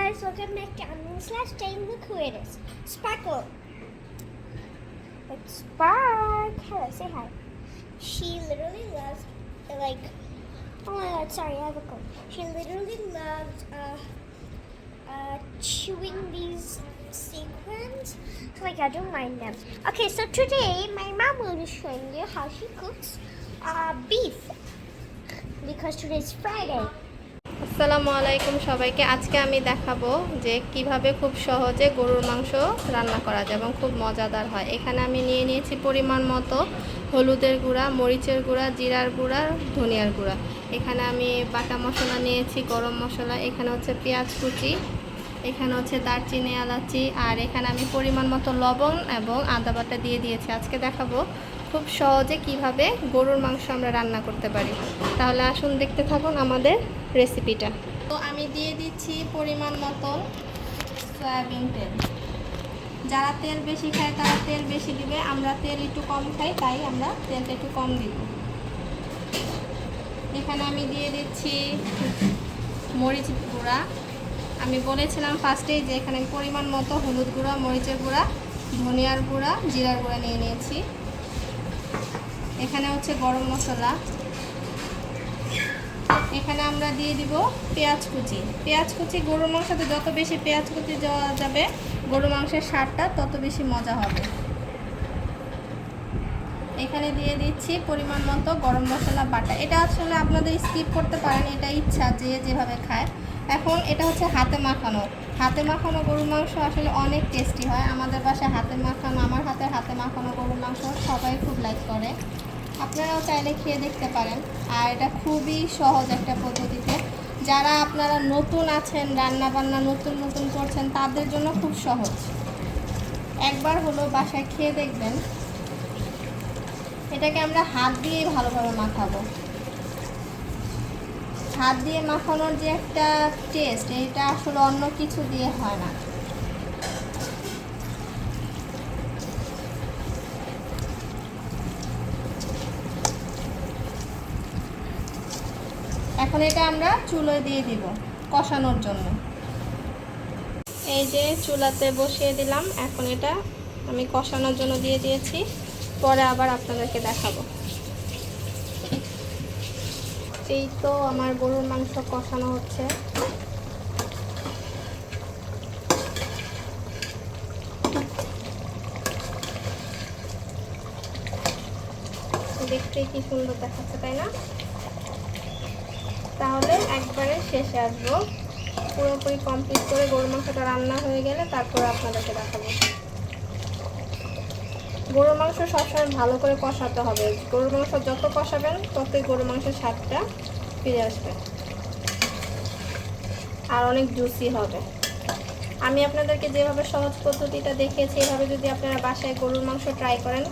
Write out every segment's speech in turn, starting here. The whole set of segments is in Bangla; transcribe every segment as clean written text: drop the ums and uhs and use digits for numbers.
guys, welcome back to Onion/Jane. Look who it is. Sparkle. It's Spark. Hello, say hi. She literally loves, like, oh my god, sorry, I have a cold. She literally loves chewing these sequins. So, like, I don't mind them. Okay, so today my mom will be showing you how she cooks beef. Because today's Friday. আসসালামু আলাইকুম সবাইকে। আজকে আমি দেখাবো যে কিভাবে খুব সহজে গরুর মাংস রান্না করা যায় এবং খুব মজাদার হয়। এখানে আমি নিয়ে নিয়েছি পরিমাণ মতো হলুদের গুঁড়া, মরিচের গুঁড়া, জিরার গুঁড়া, ধনিয়ার গুঁড়া। এখানে আমি বাটা মশলা নিয়েছি, গরম মশলা, এখানে হচ্ছে পেঁয়াজ কুচি, এখানে হচ্ছে দারচিনি, এলাচি, আর এখানে আমি পরিমাণ মতো লবণ এবং আদা বাটা দিয়ে দিয়েছি। আজকে দেখাবো খুব সহজে কিভাবে গরুর মাংস আমরা রান্না করতে পারি। তাহলে আসুন দেখতে থাকুন আমাদের রেসিপিটা। তো আমি দিয়ে দিচ্ছি পরিমাণ মতো সয়াবিন তেল। যারা তেল বেশি খায় তারা তেল বেশি দিবে, আমরা তেল একটু কম খাই তাই আমরা তেলটা একটু কম দিব। এখানে আমি দিয়ে দিচ্ছি মরিচ গুঁড়া। আমি বলেছিলাম ফার্স্টেই যে এখানে পরিমাণ মতো হলুদ গুঁড়া, মরিচের গুঁড়া, ধনিয়ার গুঁড়া, জিরার গুঁড়া নিয়ে নিয়েছি। এখানে হচ্ছে গরম মশলা। এখানে আমরা দিয়ে দিব পেঁয়াজ কুচি। পেঁয়াজ কুচি গরুর মাংসতে যত বেশি পেঁয়াজ কুচি দেওয়া যাবে গরুর মাংসের স্বাদটা তত বেশি মজা হবে। এখানে দিয়ে দিচ্ছি পরিমাণ মতো গরম মশলা বাটা। এটা আসলে আপনাদের স্কিপ করতে পারেন, এটা ইচ্ছা যে যেভাবে খায়। এখন এটা হচ্ছে হাতে মাখানো। হাতে মাখানো গরুর মাংস আসলে অনেক টেস্টি হয়। আমাদের বাসায় হাতে মাখানো, আমার হাতে মাখানো গরুর মাংস সবাই খুব লাইক করে। আপনারাও চাইলে খেয়ে দেখতে পারেন। আর এটা খুবই সহজ একটা পদ্ধতিতে। যারা আপনারা নতুন আছেন, রান্না বান্না নতুন করছেন, তাদের জন্য খুব সহজ। একবার হলো বাসায় খেয়ে দেখবেন। এটাকে আমরা হাত দিয়েই ভালোভাবে মাখাবো। হাত দিয়ে মাখানোর যে একটা টেস্ট, এটা আসলে অন্য কিছু দিয়ে হয় না। এখন এটা আমরা চুলোয় দিয়ে দিব কষানোর জন্য। এই যে চুলাতে বসিয়ে দিলাম। এখন এটা আমি কষানোর জন্য দিয়ে দিয়েছি, পরে আবার আপনাদেরকে দেখাবো। এই তো আমার গরুর মাংস কষানো হচ্ছে। দেখতে কি সুন্দর দেখাচ্ছে, তাই না? তাহলে একবারে শেষে আসবো, পুরোপুরি কমপ্লিট করে গরুর মাংসটা রান্না হয়ে গেলে তারপরে আপনাদেরকে দেখাবো। গরুর মাংস সবসময় ভালো করে কষাতে হবে। গরুর মাংস যত কষাবেন ততই গরুর মাংসের স্বাদটা ফিরে আসবে আর অনেক জুসি হবে। আমি আপনাদেরকে যেভাবে সহজ পদ্ধতিটা দেখিয়েছি, এভাবে যদি আপনারা বাসায় গরুর মাংস ট্রাই করেন,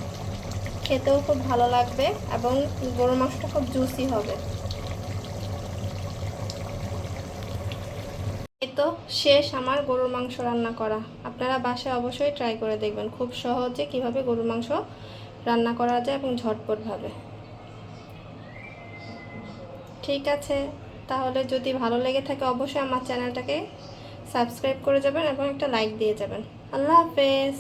খেতেও খুব ভালো লাগবে এবং গরুর মাংসটা খুব জুসি হবে। এই তো শেষ আমার গরুর মাংস রান্না করা। আপনারা বাসায় অবশ্যই ট্রাই করে দেখবেন খুব সহজে কিভাবে গরুর মাংস রান্না করা যায় এবং ঝটপটভাবে। ঠিক আছে, তাহলে যদি ভালো লেগে থাকে অবশ্যই আমার চ্যানেলটাকে সাবস্ক্রাইব করে যাবেন এবং একটা লাইক দিয়ে যাবেন। আল্লাহ হাফেজ।